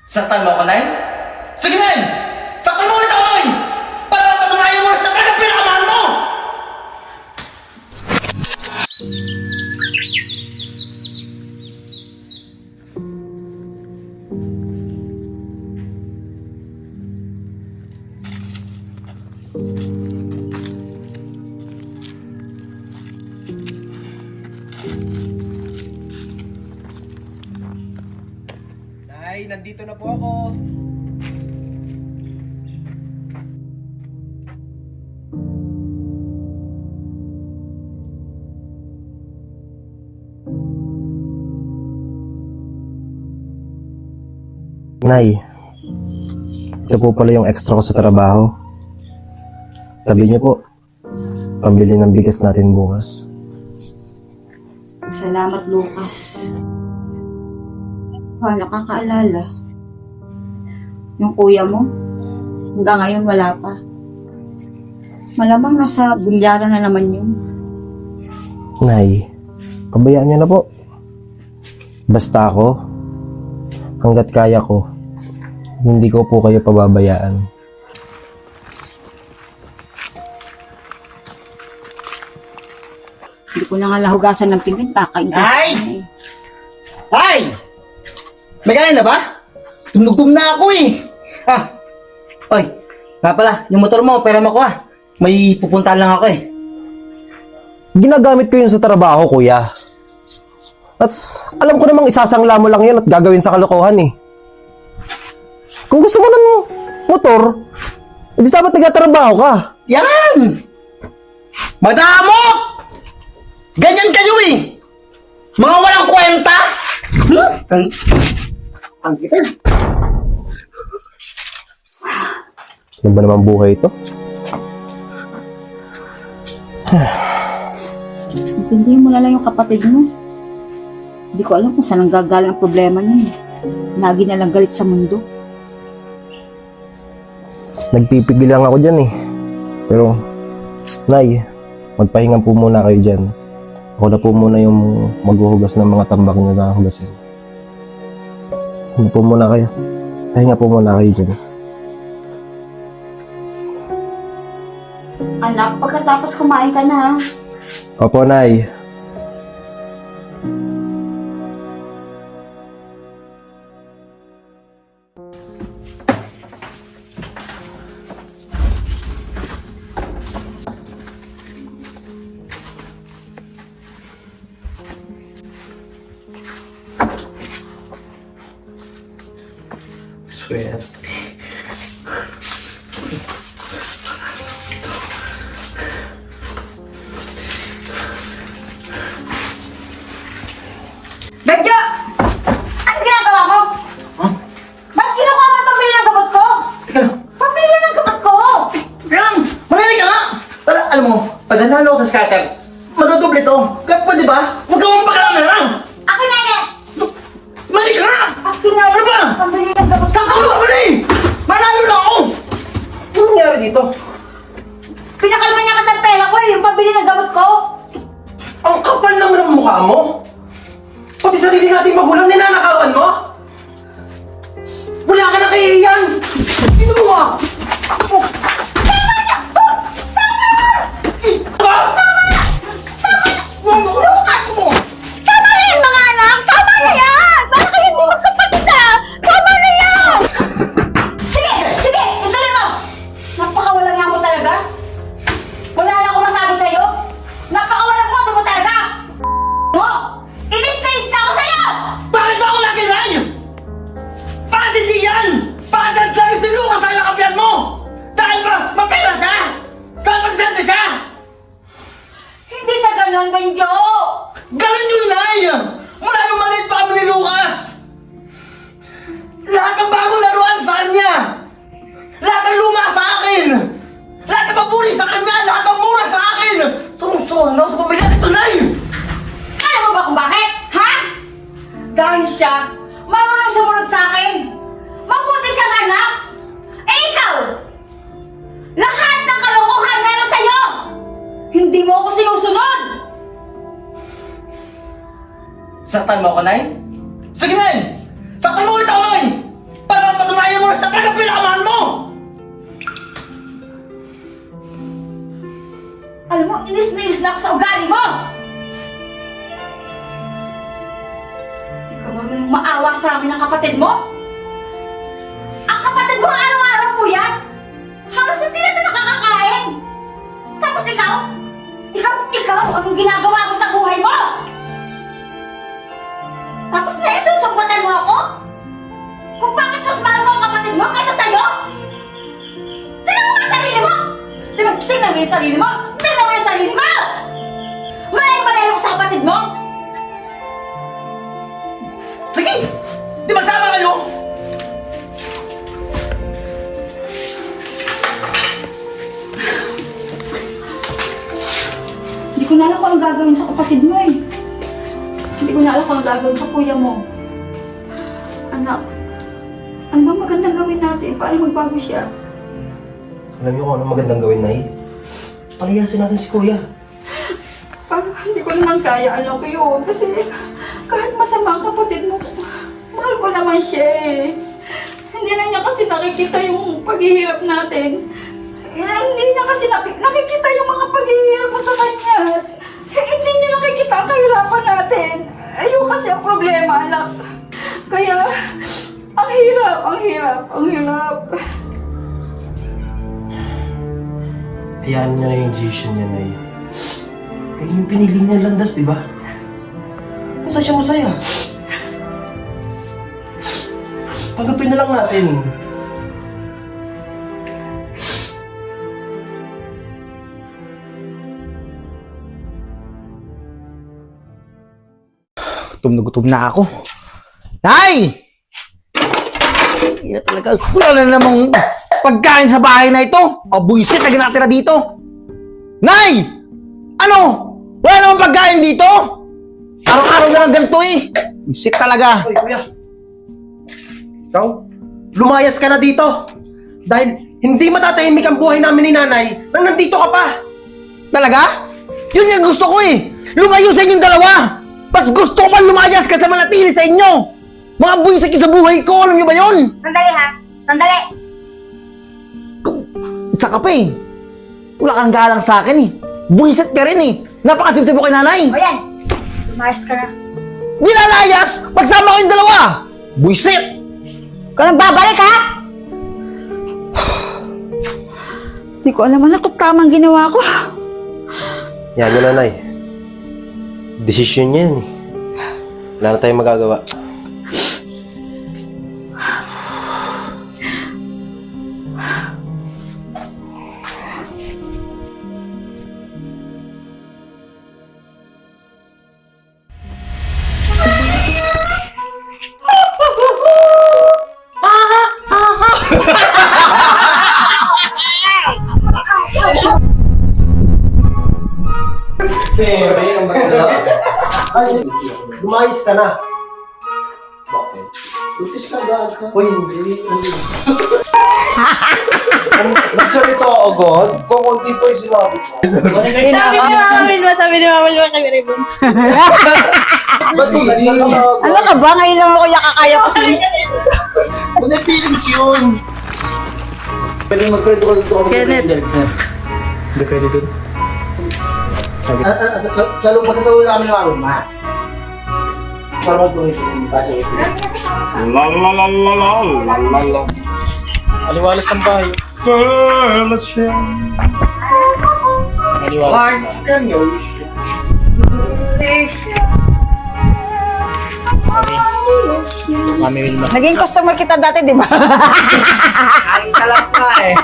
Saktan mo ako, Nay? Sige, Nay! Saktan mo ulit ako, Nay! Para mapatunayan mo na siya talaga pinakamahal mo! Nay, nandito na po ako. Nay, ito po pala yung extra ko sa trabaho. Sabi niyo po, pambili ng bigas natin bukas. Salamat, Lucas. Nakakaalala. Yung kuya mo, hanggang ngayon wala pa. Malamang nasa bilyaran na naman yun. Nay, pabayaan niyo na po. Basta ako, hanggat kaya ko, hindi ko po kayo pababayaan. Hindi ko na nga nahugasan ng pinggan, kakain ka. Ay! Ay! May kain na ba? Tumdugtong na ako eh! Ah! Oy! Nga pala, yung motor mo, pera mo ko ah. May pupuntahan lang ako eh. Ginagamit ko yun sa trabaho, kuya. At alam ko namang isasangla mo lang yan at gagawin sa kalokohan eh. Kung gusto mo ng motor, hindi dapat nagtatrabaho ka. Yan! Madamot! Ganyan kayo eh! Mga walang kwenta! Ang kita. Ano ba naman buhay ito? Intindihin mo na lang yung kapatid mo. Hindi ko alam kung saan ang gagaling ang problema niya eh. Lagi na lang galit sa mundo. Nagpipigil lang ako dyan eh. Pero, Nay, magpahinga po muna kayo dyan. Ako na po muna yung maghuhugas ng mga tambak nyo na hugasin. Ano po muna kayo? Pahinga po muna kayo dyan. Anak, pagkatapos kumain ka na ha. Opo, Nay. Sweet. Bedyo! Ano ginagawa mo? Ha? Ba't kinukuha mo ang pambili ng gamot ko? Teka lang. Pambili ng gamot ko! Teka lang! Manali ka nga! Para, alam mo, pag nanalo ako sa scatter, madodoble to. Kaya pwede ba? Huwag ka mong pakalam na lang! Akin na yan! Manali ka nga! Akin na yan! Ano ba? Pambili ng gamot ko! Saan ka ba na eh? Manalo na ako! Ano nangyari dito? Pinakalma niya kasi ang pera ko eh, yung pambili ng gamot ko! Ang kapal naman ang mukha mo. Pati sarili nating magulang ninanakawan mo. Wala ka na kay Ian. Sino mo ah? Lukas mo! Tama na yan mga anak! Tama na yan! Baka kayo hindi magkapatid na! Tama na yan! Sige! Sige! Ituloy mo! Napakawalang nga mo talaga! Wala na akong masabi sa'yo! Napakawalang modo mo talaga! Mo! Inis na inis na ako sa'yo! Bakit ba ako nakilay? Bakit hindi yan? Bakit lagi si Lucas ang nakapian mo? Dahil ba mapera siya? Dahil magsente siya? Hindi sa ganon, Benjo! Ganun yung Nay! Mula nung maliit pa kami ni Lucas! Lahat ng bagong laruan sa kanya! Lahat ng luma sa akin! Lahat ng papuri sa kanya! Lahat ng mura sa akin! Sumang-suwang na ako sa pamilya nito, Nay! Alam mo ba kung bakit? Ha? Dahil siya, marunong sumunod sa akin. Mabuti siyang anak. Eh ikaw, lahat ng kalokohan meron sa'yo. Hindi mo ako sinusunod. Saktan mo ako, Nay? Sige, Nay! Saktan mo ulit ako, Nay! Para naiinis na ako sa ugali mo! Hindi ka marunong maawa sa amin ng kapatid mo? Ang kapatid mo araw-araw po yan! Halos hindi na ito nakakakain! Tapos ikaw, anong ginagawa mo sa buhay mo? Tapos ngayon susumbatan mo ako? Kung bakit mas mahal ko ang kapatid mo kaysa sa'yo? Tingnan mo nga yung sarili mo! Tingnan mo yung sarili mo! Tingnan mo yung sarili mo! Malayo ko sa kapatid mo! Sige! Di ba sama kayo? Hindi ko na alam kung anong gagawin sa kapatid mo eh. Hindi ko na alam kung anong gagawin sa kuya mo. Anak, ano bang magandang gawin natin? Paano magbago siya? Alam niyo kung ano magandang gawin, Nay? Palayasin natin si Kuya. Hindi ko naman kaya, anak ko yun. Kasi kahit masama ang kapatid mo, mahal ko naman siya eh. Hindi na niya kasi nakikita yung paghihirap natin. Hindi niya kasi nakikita yung mga paghihirap mo sa kanya. Hindi niya nakikita ang kahirapan natin. Ayun kasi ang problema, anak. Kaya, ang hirap. Hayaan niya na yung decision niya, Nay. Eh, yung pinili niya landas, di ba? Masaya siya masaya. Tanggapin na lang natin. Gutom na gutom na ako. Nay! Hindi na talaga. Wala na namang pagkain sa bahay na ito. Mabuisit na ginatira dito. Nay! Ano? Wala namang pagkain dito? Araw-araw na lang ganito eh. Buisit talaga. Hoy, Kuya. Ikaw, lumayas ka na dito. Dahil hindi matatahimik ang buhay namin ni Nanay nang nandito ka pa. Talaga? Yun yung gusto ko eh. Lumayo sa inyong dalawa. Mas gusto ko pa lumayas kasi manatili sa inyo. Mga buwisit yun sa buhay ko. Alam niyo ba yun? Sandali ha, sandali. Isa ka pa eh. Wala kang galang sa akin eh. Buwisit ka rin eh. Napakasipsip mo kay nanay. O yan, lumayas ka na. Di lalayas! Magsama kayong dalawa! Buwisit! Ikaw nang babalik ha? Hindi ko alam anak kung tamang ginawa ko. Yan yun, Nanay. Desisyon niya yan eh. Wala na tayong magagawa. Lumayas ka na. Bakit? Lutis ka agad ka. Uy, hindi. Nagsalita ako agad. Kung konti pa yung sinabi ko. Sabi ni Mama Lua kami rin. Ba't hindi? Ano ka ba? Ngayon lang mo kaya kakaya ko sa Ano yung feelings yun? Pwede mag-credit ko dito. Kenneth. Hindi pwede dun. Sa loob sa ulo kami ng aroma. Para mag-credit ko. Kasi Aliwalas ng bahay. Mark, kanyo. Naging customer kita dati, di ba? Kain ka lang pa eh.